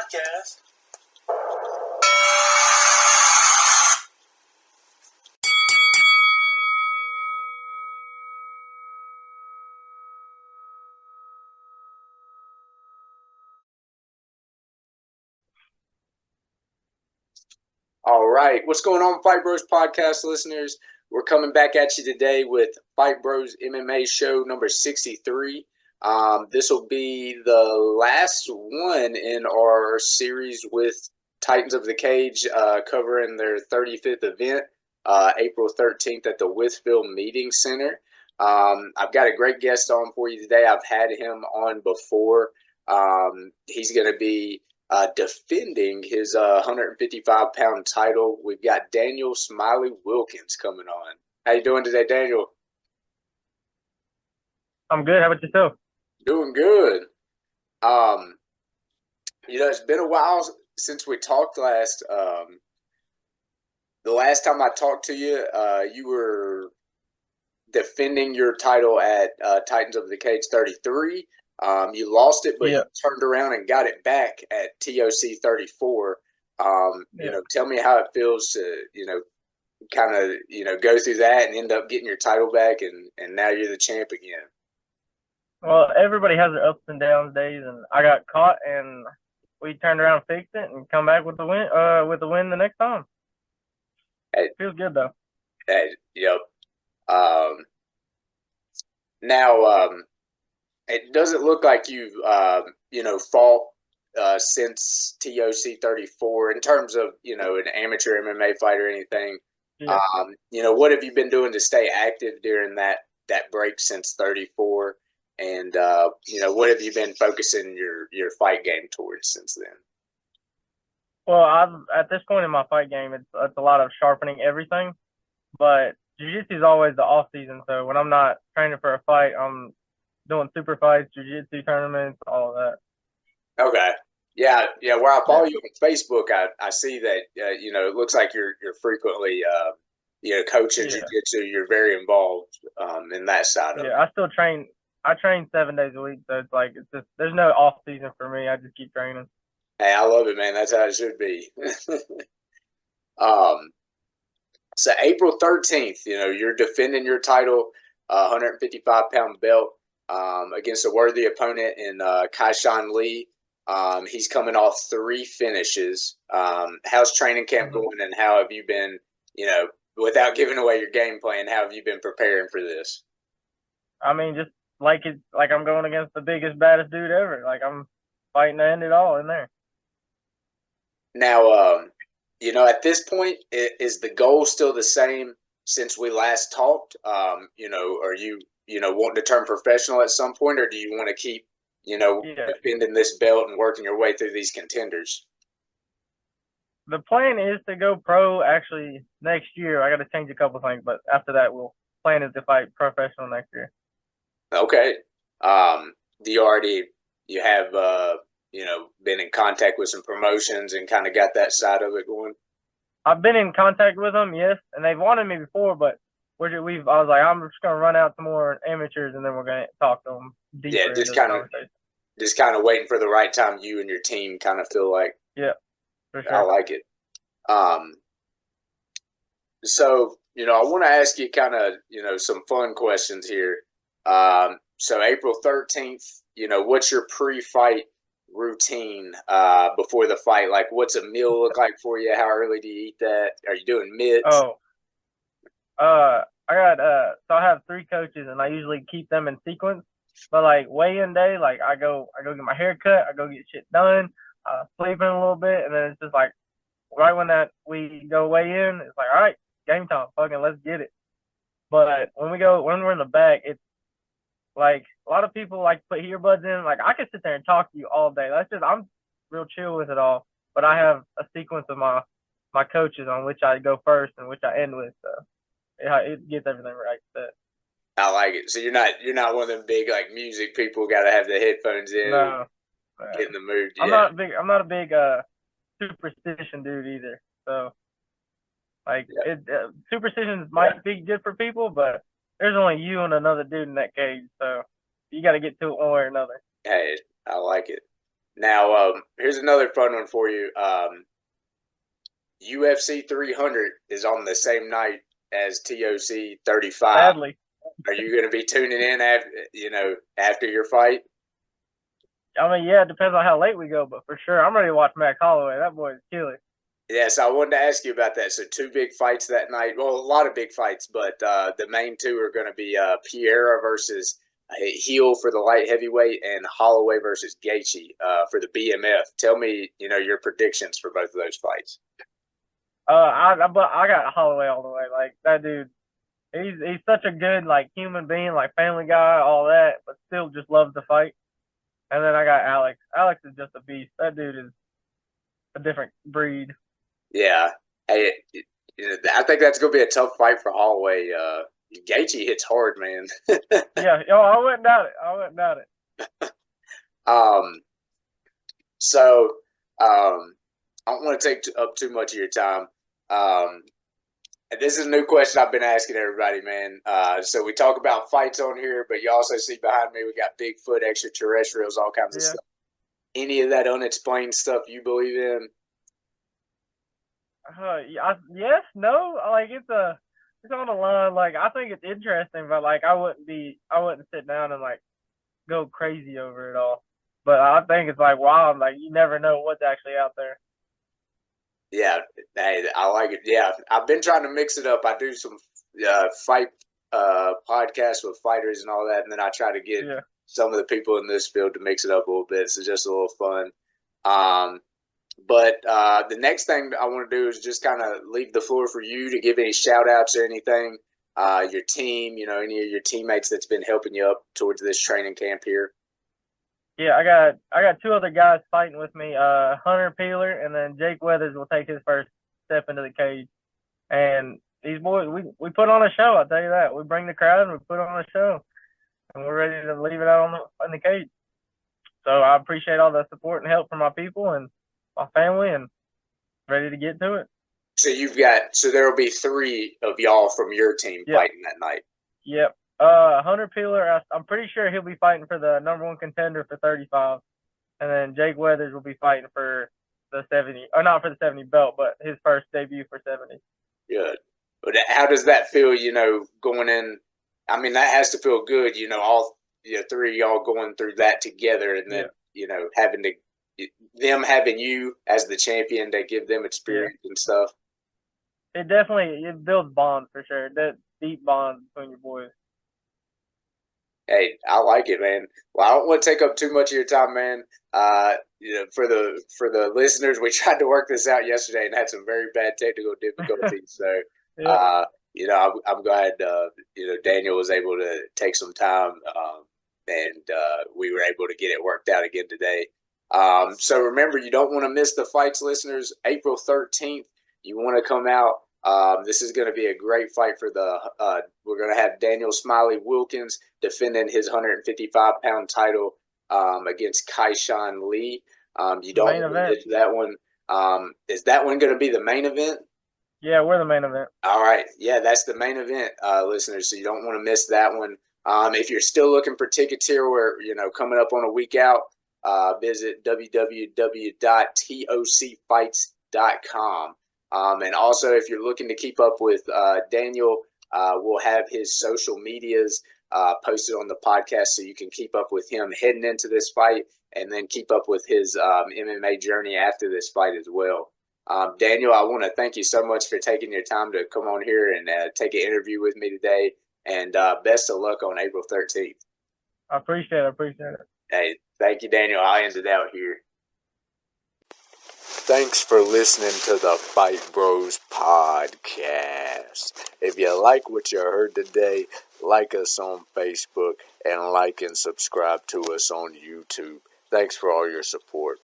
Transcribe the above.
podcast. All right. What's going on, Fight Bros podcast listeners? We're coming back at you today with Fight Bros MMA Show number 63. This will be the last one in our series with Titans of the Cage, covering their 35th event, April 13th at the Wytheville Meeting Center. I've got a great guest on for you today. I've had him on before. He's going to be defending his 155-pound title. We've got Daniel Smiley Wilkins coming on. How you doing today, Daniel? I'm good. How about yourself? Doing good. It's been a while since we talked last. The last time I talked to you, you were defending your title at Titans of the Cage 33. You lost it, but you turned around and got it back at TOC 34. Tell me how it feels to, kind of, go through that and end up getting your title back, and now you're the champ again. Well, everybody has their ups and downs days, and I got caught, and we turned around and fixed it and come back with the win the next time. It feels good, though. Yep. Now, it doesn't look like you've, fought since TOC 34 in terms of, an amateur MMA fight or anything. Yeah. What have you been doing to stay active during that break since 34? And, what have you been focusing your fight game towards since then? Well, at this point in my fight game, it's a lot of sharpening everything. But jiu-jitsu is always the off-season. So when I'm not training for a fight, I'm doing super fights, jiu-jitsu tournaments, all of that. Okay. Yeah. Where I follow you on Facebook, I see that, it looks like you're frequently, coaching jiu-jitsu. You're very involved in that side of it. Yeah, I still train. I train 7 days a week, so it's just there's no off season for me. I just keep training. Hey, I love it, man. That's how it should be. So April 13th, you're defending your title, 155-pound belt, against a worthy opponent in Kyshon Lee. He's coming off 3 finishes. How's training camp going, and how have you been, without giving away your game plan, how have you been preparing for this? I mean, just like I'm going against the biggest, baddest dude ever. Like I'm fighting to end it all in there. Now, at this point, is the goal still the same since we last talked? Are you, wanting to turn professional at some point, or do you want to keep, defending this belt and working your way through these contenders? The plan is to go pro actually next year. I got to change a couple things, but after that, plan is to fight professional next year. Okay. Do you have been in contact with some promotions and kind of got that side of it going? I've been in contact with them, yes, and they've wanted me before, but I was like, I'm just gonna run out to more amateurs, and then we're gonna talk to them deeper. Yeah, just kind of waiting for the right time. You and your team kind of feel like. Yeah, for sure. I like it. So I want to ask you kind of some fun questions here. So April 13th, what's your pre-fight routine before the fight? Like, what's a meal look like for you? How early do you eat that? Are you doing mitts? So I have 3 coaches, and I usually keep them in sequence. But like weigh-in day, like I go get my hair cut, I go get shit done, sleep in a little bit, and then it's just like right when we go weigh in, it's like, all right, game time, fucking let's get it. But when we're in the back, it's like a lot of people like put earbuds in. Like I can sit there and talk to you all day. I'm real chill with it all. But I have a sequence of my coaches on which I go first and which I end with. So it gets everything right set. I like it. So you're not one of them big like music people. Got to have the headphones in. No, get in the mood. Yeah. I'm not a big superstition dude either. So like superstitions might be good for people, but there's only you and another dude in that cage, so you got to get to it one way or another. Hey, I like it. Now, here's another fun one for you. UFC 300 is on the same night as TOC 35. Sadly. Are you going to be tuning in after your fight? I mean, yeah, it depends on how late we go, but for sure, I'm ready to watch Mac Holloway. That boy is killer. Yes, I wanted to ask you about that. So 2 big fights that night. Well, a lot of big fights, but the main 2 are going to be Pereira versus Heel for the light heavyweight and Holloway versus Gaethje for the BMF. Tell me, your predictions for both of those fights. I got Holloway all the way. Like, that dude, he's such a good, like, human being, like, family guy, all that, but still just loves to fight. And then I got Alex. Alex is just a beast. That dude is a different breed. Yeah. Hey, I think that's going to be a tough fight for Holloway. Gaethje hits hard, man. Yeah. I wouldn't doubt it. So, I don't want to take up too much of your time. This is a new question I've been asking everybody, man. So we talk about fights on here, but you also see behind me we got Bigfoot, extraterrestrials, all kinds of stuff. Any of that unexplained stuff you believe in? Yes, no. Like, it's on the line. Like, I think it's interesting, but like I wouldn't sit down and like go crazy over it all. But I think it's like wild. Like, you never know what's actually out there. Yeah, hey, I like it. Yeah, I've been trying to mix it up. I do some fight podcasts with fighters and all that, and then I try to get some of the people in this field to mix it up a little bit. So just a little fun. But the next thing I want to do is just kind of leave the floor for you to give any shout outs or anything. Your team, any of your teammates that's been helping you up towards this training camp here. Yeah, I got 2 other guys fighting with me, Hunter Peeler, and then Jake Weathers will take his first step into the cage. And these boys, we put on a show, I'll tell you that. We bring the crowd and we put on a show, and we're ready to leave it out in the cage. So I appreciate all the support and help from my people and my family, and ready to get to it. So there will be 3 of y'all from your team fighting that night. Yep. Hunter Peeler, I'm pretty sure he'll be fighting for the #1 contender for 35, and then Jake Weathers will be fighting for the 70, or not for the 70 belt, but his first debut for 70. Good. But how does that feel? Going in. I mean, that has to feel good. All 3 of y'all going through that together, and then having you as the champion to give them experience and stuff. It builds bonds for sure. That deep bonds between your boys. Hey, I like it, man. Well, I don't want to take up too much of your time, man. For the listeners, we tried to work this out yesterday and had some very bad technical difficulties. So, I'm glad Daniel was able to take some time, and we were able to get it worked out again today. So remember, you don't want to miss the fights, listeners. April 13th, you want to come out. This is going to be a great fight for we're going to have Daniel Smiley Wilkins defending his 155-pound title against Kyshon Lee. You don't want to miss that one. Is that one going to be the main event? Yeah, we're the main event. All right. Yeah, that's the main event, listeners. So you don't want to miss that one. If you're still looking for tickets here, we're coming up on a week out. Visit www.tocfights.com. And also, if you're looking to keep up with Daniel, we'll have his social medias posted on the podcast so you can keep up with him heading into this fight and then keep up with his MMA journey after this fight as well. Daniel, I want to thank you so much for taking your time to come on here and take an interview with me today. And best of luck on April 13th. I appreciate it. Hey, thank you, Daniel. I'll end it out here. Thanks for listening to the Fight Bros podcast. If you like what you heard today, like us on Facebook and like and subscribe to us on YouTube. Thanks for all your support.